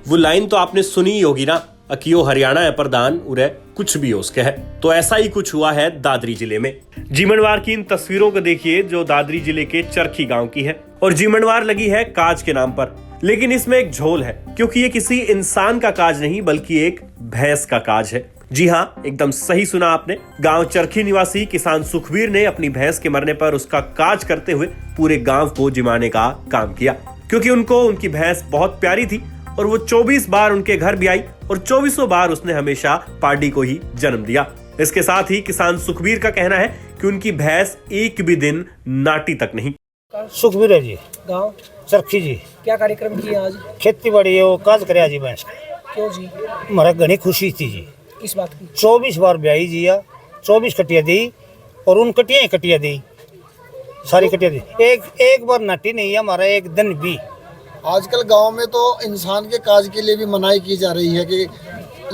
वो लाइन तो आपने सुनी ही होगी ना, अकियो हरियाणा है प्रधान उरे कुछ भी हो उसके है। तो ऐसा ही कुछ हुआ है दादरी जिले में। जीमनवार की इन तस्वीरों को देखिए जो दादरी जिले के चरखी गांव की है। और जीमनवार लगी है काज के नाम पर, लेकिन इसमें एक झोल है क्योंकि ये किसी इंसान का काज नहीं बल्कि एक भैंस का काज है। जी हाँ, एकदम सही सुना आपने। गांव चरखी निवासी किसान सुखवीर ने अपनी भैंस के मरने पर उसका काज करते हुए पूरे गांव को जिमाने का काम किया, क्योंकि उनको उनकी भैंस बहुत प्यारी थी और वो 24 बार उनके घर भी आई और 24 बार उसने हमेशा पार्टी को ही जन्म दिया। इसके साथ ही किसान सुखवीर का कहना है कि उनकी भैंस एक भी दिन नाटी तक नहीं। सुखवीर है जी, गांव चरखी जी। क्या कार्यक्रम किया आज? खेती बाड़ी वो काज करे जी भैंस का। क्यों जी? हमारा घनी खुशी थी जी। किस बात की? 24 बार ब्याई जी या 24 कटिया दी और उन कटिया दी, सारी कटिया दी। एक बार नाटी नहीं है हमारा एक दिन भी। आजकल गांव में तो इंसान के काज के लिए भी मनाही की जा रही है कि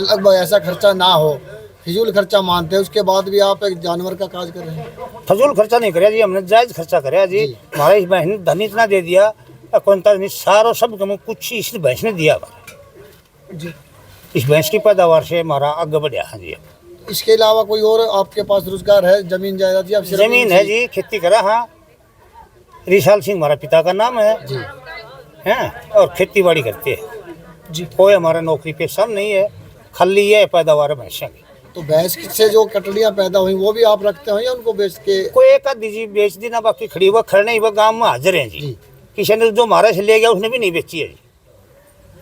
लगभग ऐसा खर्चा ना हो, फिजूल खर्चा मानते हैं। उसके बाद भी आप एक जानवर का काज कर रहे हैं। फजूल खर्चा नहीं करे जी, हमने जायज खर्चा करे जी। हमारे इस बहन ने धन इतना दे दिया, सारो सब कुछ इस भैंस ने दिया जी। इस भैंस की पैदावार से हमारा आगे बढ़िया है जी। इसके अलावा कोई और आपके पास रोजगार है? जमीन जायदाद या सिर्फ जमीन है जी, खेती करा। हाँ, रिशाल सिंह हमारा पिता का नाम है जी। हैं और खेती बाड़ी करते हैं जी। कोई हमारा नौकरी पेशा नहीं है, खाली है पैदावार भैंसा की। तो भैंस से जो कटड़ियाँ पैदा हुई वो भी आप रखते हो या उनको बेच के? कोई एक आधी जी बेच दी ना, बाकी खड़ी हुआ खड़ने हुआ गांव में हाजिर है जी। किसी ने जो हमारे से ले गया उसने भी नहीं बेची है जी।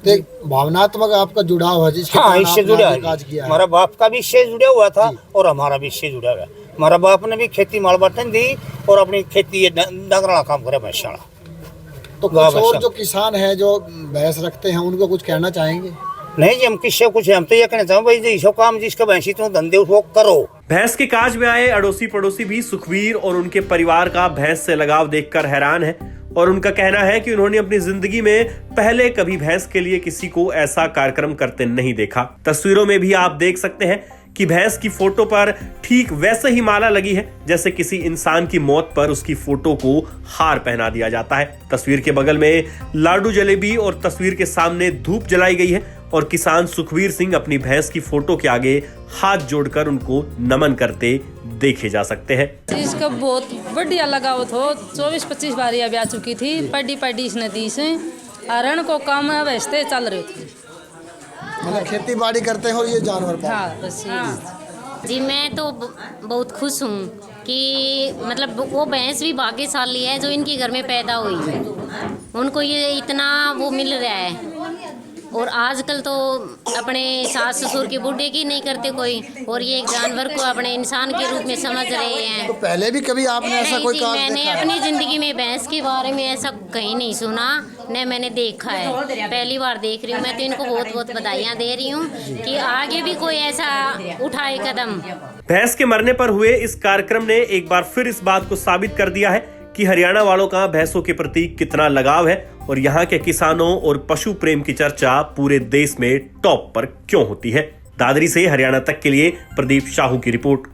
तो भावनात्मक आपका जुड़ाव है जिसके हाँ, कारण इससे आपने जुड़ा आगे है काज जी। किया है। हमारा बाप का भी इससे जुड़ा हुआ था और हमारा भी इससे जुड़ा हुआ है। हमारा बाप ने भी खेती माल बाटन दी और अपनी खेती डंगरा काम करे भैंसा। तो कुछ और जो किसान है जो भैंस रखते हैं उनको कुछ कहना चाहेंगे? नहीं जी, हम किससे कुछ, हम तो ये कहना चाहूँ भाई जो काम जिसका भैंसी तुम धंधे उसको करो। भैंस के काज में आए अड़ोसी पड़ोसी भी सुखवीर और उनके परिवार का भैंस से लगाव देखकर हैरान है और उनका कहना है कि उन्होंने अपनी जिंदगी में पहले कभी भैंस के लिए किसी को ऐसा कार्यक्रम करते नहीं देखा। तस्वीरों में भी आप देख सकते हैं कि भैंस की फोटो पर ठीक वैसे ही माला लगी है जैसे किसी इंसान की मौत पर उसकी फोटो को हार पहना दिया जाता है। तस्वीर के बगल में लाडू जलेबी और तस्वीर के सामने धूप जलाई गई है और किसान सुखवीर सिंह अपनी भैंस की फोटो के आगे हाथ जोड़कर उनको नमन करते देखे जा सकते हैं। इसका बहुत बढ़िया लगाव था। 24-25 बार यह ब्याह चुकी थी। पढ़ी इस नदी से हरण को काम वैसे चल रहे थे। मतलब खेती बाड़ी करते हो ये जानवर पालते हैं? हाँ, बस जी। मैं तो बहुत खुश हूँ कि मतलब वो भैंस भी भाग्यशाली है जो इनके घर में पैदा हुई है। उनको ये इतना वो मिल रहा है। और आजकल तो अपने सास ससुर के बूढ़े की नहीं करते कोई, और ये एक जानवर को अपने इंसान के रूप में समझ रहे हैं। तो पहले भी कभी आपने ऐसा कोई काम मैंने देखा है? अपनी जिंदगी में भैंस के बारे में ऐसा कहीं नहीं सुना, न मैंने देखा है। पहली बार देख रही हूँ। मैं तो इनको बहुत बहुत बधाइयाँ दे रही हूँ कि आगे भी कोई ऐसा उठाए कदम। भैंस के मरने पर हुए इस कार्यक्रम ने एक बार फिर इस बात को साबित कर दिया है कि हरियाणा वालों का भैंसों के प्रति कितना लगाव है और यहाँ के किसानों और पशु प्रेम की चर्चा पूरे देश में टॉप पर क्यों होती है। दादरी से हरियाणा तक के लिए प्रदीप शाहू की रिपोर्ट।